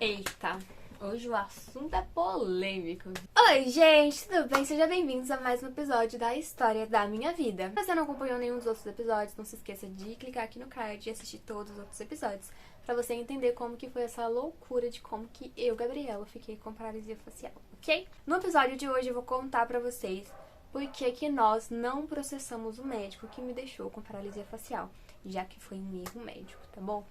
Eita, hoje o assunto é polêmico. Oi, gente, tudo bem? Sejam bem-vindos a mais um episódio da História da Minha Vida. Se você não acompanhou nenhum dos outros episódios, não se esqueça de clicar aqui no card e assistir todos os outros episódios, pra você entender como que foi essa loucura de como que eu, Gabriela, fiquei com paralisia facial, ok? No episódio de hoje eu vou contar pra vocês por que nós não processamos o médico que me deixou com paralisia facial, já que foi um erro médico, tá bom?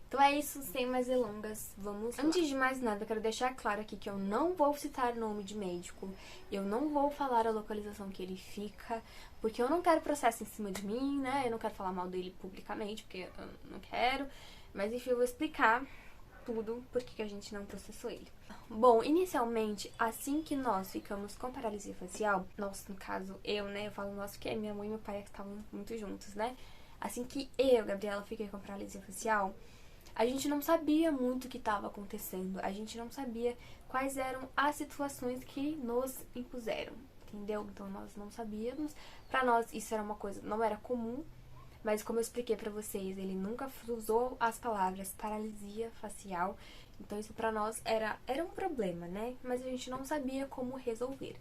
Então é isso, sem mais delongas, vamos lá. Antes de mais nada, eu quero deixar claro aqui que eu não vou citar o nome de médico, eu não vou falar a localização que ele fica, porque eu não quero processo em cima de mim, né? Eu não quero falar mal dele publicamente, porque eu não quero. Mas enfim, eu vou explicar tudo porque a gente não processou ele. Bom, inicialmente, assim que nós ficamos com paralisia facial, nós, no caso, eu, né? Eu falo nós porque minha mãe e meu pai estavam muito juntos, né? Assim que eu, Gabriela, fiquei com paralisia facial, a gente não sabia muito o que estava acontecendo, a gente não sabia quais eram as situações que nos impuseram, entendeu? Então nós não sabíamos, pra nós isso era uma coisa, não era comum, mas como eu expliquei pra vocês, ele nunca usou as palavras paralisia facial, então isso pra nós era um problema, né? Mas a gente não sabia como resolver.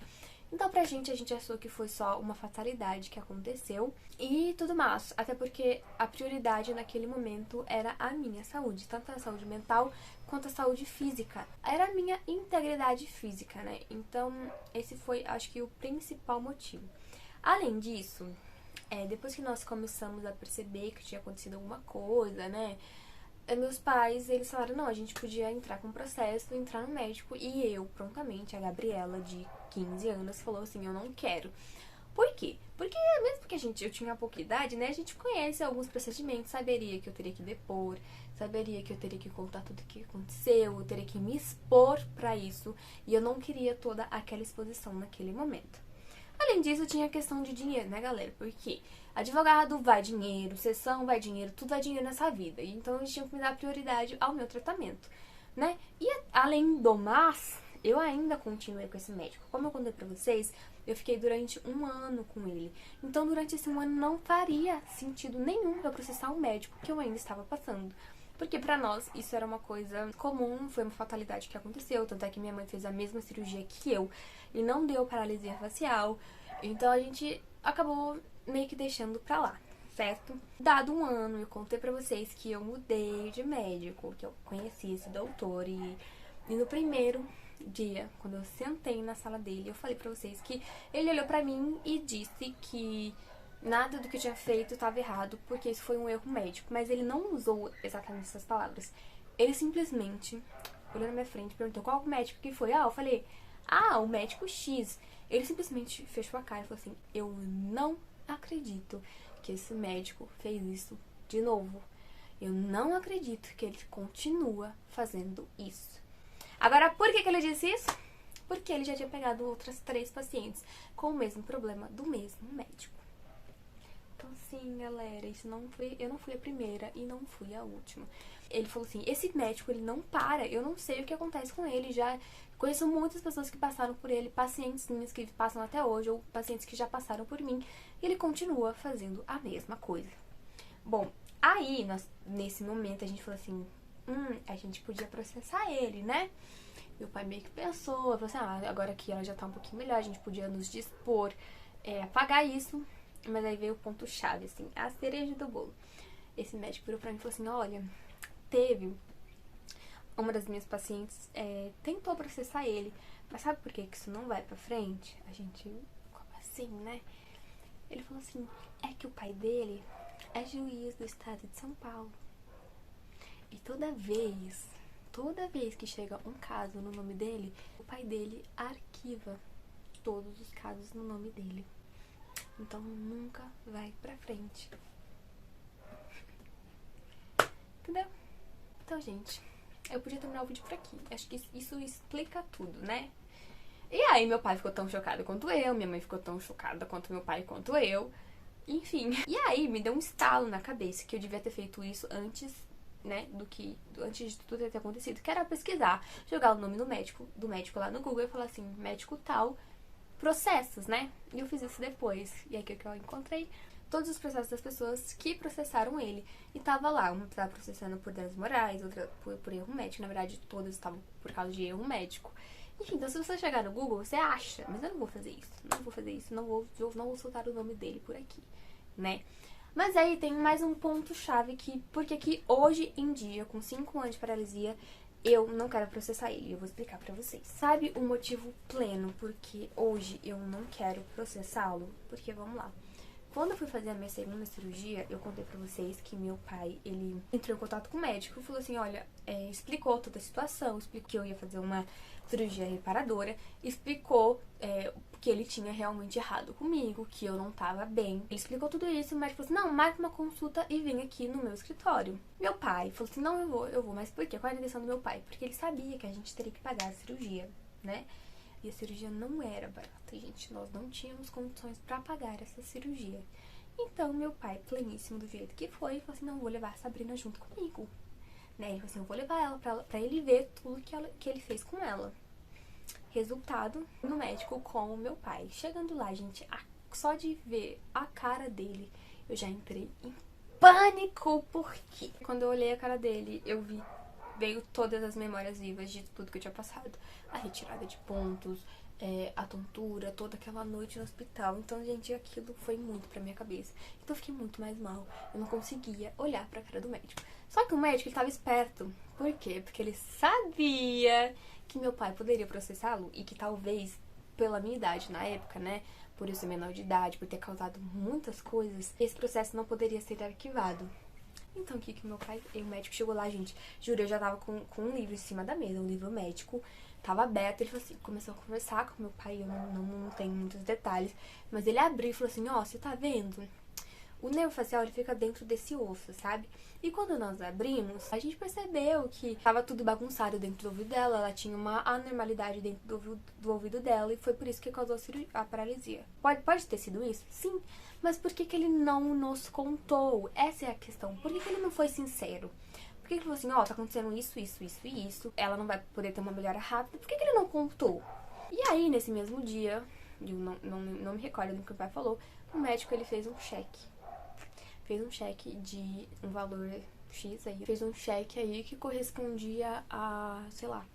Então pra gente, a gente achou que foi só uma fatalidade que aconteceu e tudo mais. Até porque a prioridade naquele momento era a minha saúde, tanto a saúde mental quanto a saúde física. Era a minha integridade física, né? Então esse foi, acho que, o principal motivo. Além disso, depois que nós começamos a perceber que tinha acontecido alguma coisa, né? Meus pais, eles falaram, não, a gente podia entrar com um processo, entrar no médico. E eu, prontamente, a Gabriela, de 15 anos, falou assim, eu não quero. Por quê? Porque mesmo que eu tinha pouca idade, né, a gente conhece alguns procedimentos, saberia que eu teria que depor, saberia que eu teria que contar tudo o que aconteceu, eu teria que me expor pra isso. E eu não queria toda aquela exposição naquele momento. Além disso, tinha a questão de dinheiro, né, galera? Porque advogado vai dinheiro, sessão vai dinheiro, tudo vai dinheiro nessa vida. Então, eles tinham que me dar prioridade ao meu tratamento, né? E além do mais, eu ainda continuei com esse médico. Como eu contei pra vocês, eu fiquei durante um ano com ele. Então, durante esse um ano, não faria sentido nenhum eu processar o médico que eu ainda estava passando. Porque pra nós isso era uma coisa comum, foi uma fatalidade que aconteceu. Tanto é que minha mãe fez a mesma cirurgia que eu e não deu paralisia facial. Então a gente acabou meio que deixando pra lá, certo? Dado um ano, eu contei pra vocês que eu mudei de médico, que eu conheci esse doutor e no primeiro dia, quando eu sentei na sala dele, eu falei pra vocês que ele olhou pra mim e disse que nada do que eu tinha feito estava errado, porque isso foi um erro médico. Mas ele não usou exatamente essas palavras. Ele simplesmente olhou na minha frente e perguntou qual médico que foi. Eu falei, o médico X. Ele simplesmente fechou a cara e falou assim, eu não acredito que esse médico fez isso de novo. Eu não acredito que ele continua fazendo isso. Agora, por que ele disse isso? Porque ele já tinha pegado outras 3 pacientes com o mesmo problema do mesmo médico. Então, sim, galera, eu não fui a primeira e não fui a última. Ele falou assim, esse médico, ele não para, eu não sei o que acontece com ele, já conheço muitas pessoas que passaram por ele, pacientes minhas que passam até hoje, ou pacientes que já passaram por mim, e ele continua fazendo a mesma coisa. Bom, aí, nesse momento, a gente falou assim, a gente podia processar ele, né? Meu pai meio que pensou, falou assim, agora que ela já tá um pouquinho melhor, a gente podia nos dispor a pagar isso. Mas aí veio o ponto-chave, assim, a cereja do bolo. Esse médico virou pra mim e falou assim, olha, teve uma das minhas pacientes, tentou processar ele, mas sabe por que isso não vai pra frente? A gente, como assim, né? Ele falou assim, é que o pai dele é juiz do estado de São Paulo. E toda vez que chega um caso no nome dele, o pai dele arquiva todos os casos no nome dele. Então nunca vai pra frente. Entendeu? Então, gente, eu podia terminar o vídeo por aqui. Acho que isso explica tudo, né? E aí meu pai ficou tão chocado quanto eu, minha mãe ficou tão chocada quanto meu pai quanto eu. Enfim. E aí me deu um estalo na cabeça que eu devia ter feito isso antes, né, antes de tudo ter acontecido, que era pesquisar, jogar o nome do médico lá no Google e falar assim, médico tal, processos, né? E eu fiz isso depois. E aí o que eu encontrei todos os processos das pessoas que processaram ele. E tava lá, uma estava processando por danos morais, outra por erro médico. Na verdade, todas estavam por causa de erro médico. Enfim, então se você chegar no Google, você acha. Mas eu não vou fazer isso. Não vou fazer isso. Não vou soltar o nome dele por aqui, né? Mas aí tem mais um ponto-chave que... Porque que hoje em dia, com 5 anos de paralisia, eu não quero processar ele. Eu vou explicar pra vocês. Sabe o motivo pleno porque hoje eu não quero processá-lo? Porque, vamos lá. Quando eu fui fazer a minha segunda cirurgia, eu contei pra vocês que meu pai, ele entrou em contato com o médico e falou assim, olha, explicou toda a situação, explicou que eu ia fazer uma cirurgia reparadora, explicou que ele tinha realmente errado comigo, que eu não tava bem. Ele explicou tudo isso e o médico falou assim, não, marca uma consulta e vem aqui no meu escritório. Meu pai falou assim, não, eu vou, mas por quê? Qual era a intenção do meu pai? Porque ele sabia que a gente teria que pagar a cirurgia, né? E a cirurgia não era barata, gente. Nós não tínhamos condições pra pagar essa cirurgia. Então, meu pai, pleníssimo do jeito que foi, falou assim, não, vou levar a Sabrina junto comigo. Né? Ele falou assim, eu vou levar ela pra ele ver tudo que ele fez com ela. Resultado, no médico com o meu pai. Chegando lá, gente, só de ver a cara dele, eu já entrei em pânico, porque quando eu olhei a cara dele, veio todas as memórias vivas de tudo que eu tinha passado. A retirada de pontos, a tontura, toda aquela noite no hospital. Então, gente, aquilo foi muito pra minha cabeça. Então eu fiquei muito mais mal. Eu não conseguia olhar pra cara do médico. Só que o médico, ele tava esperto. Por quê? Porque ele sabia que meu pai poderia processá-lo e que talvez, pela minha idade na época, né, por eu ser menor de idade, por ter causado muitas coisas, esse processo não poderia ser arquivado. Então, o que meu pai... E o médico chegou lá, gente. Juro, eu já tava com um livro em cima da mesa, um livro médico. Tava aberto, ele falou assim, começou a conversar com meu pai, eu não tenho muitos detalhes. Mas ele abriu e falou assim, ó, você tá vendo? O nervo facial, ele fica dentro desse osso, sabe? E quando nós abrimos, a gente percebeu que tava tudo bagunçado dentro do ouvido dela, ela tinha uma anormalidade dentro do ouvido dela e foi por isso que causou a paralisia. Pode ter sido isso? Sim. Mas por que ele não nos contou? Essa é a questão. Por que ele não foi sincero? Por que ele falou assim, ó, tá acontecendo isso, isso, isso e isso, ela não vai poder ter uma melhora rápida? Por que ele não contou? E aí, nesse mesmo dia, eu não me recordo do que o pai falou, o médico, ele fez um cheque. Fez um cheque de um valor X aí. Fez um cheque aí que correspondia a, sei lá,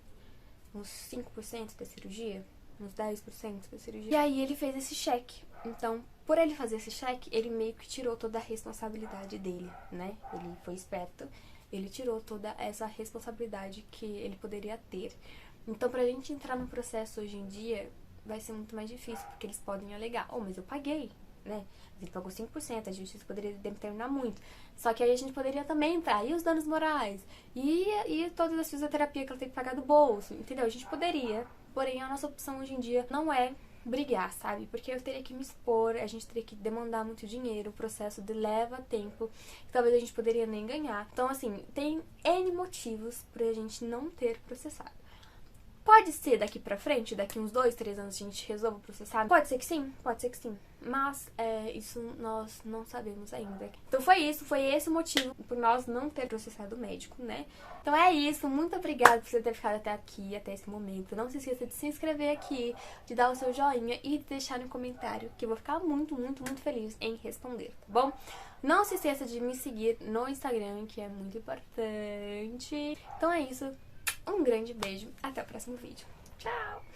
uns 5% da cirurgia, uns 10% da cirurgia. E aí ele fez esse cheque. Então, por ele fazer esse cheque, ele meio que tirou toda a responsabilidade dele, né? Ele foi esperto, ele tirou toda essa responsabilidade que ele poderia ter. Então, pra gente entrar no processo hoje em dia, vai ser muito mais difícil, porque eles podem alegar, oh, mas eu paguei, né? Ele pagou 5%, a justiça poderia determinar muito. Só que aí a gente poderia também entrar, e os danos morais? E todas as fisioterapia que ela tem que pagar do bolso, entendeu? A gente poderia, porém a nossa opção hoje em dia não é brigar, sabe? Porque eu teria que me expor, a gente teria que demandar muito dinheiro, o processo leva tempo, talvez a gente poderia nem ganhar. Então, assim, tem N motivos pra gente não ter processado. Pode ser daqui pra frente, daqui uns 2, 3 anos a gente resolva processar? Pode ser que sim, mas isso nós não sabemos ainda. Então foi esse o motivo por nós não ter processado o médico, né? Então é isso, muito obrigada por você ter ficado até aqui, até esse momento. Não se esqueça de se inscrever aqui, de dar o seu joinha e de deixar no comentário, que eu vou ficar muito, muito, muito feliz em responder, tá bom? Não se esqueça de me seguir no Instagram, que é muito importante. Então é isso. Um grande beijo, até o próximo vídeo. Tchau!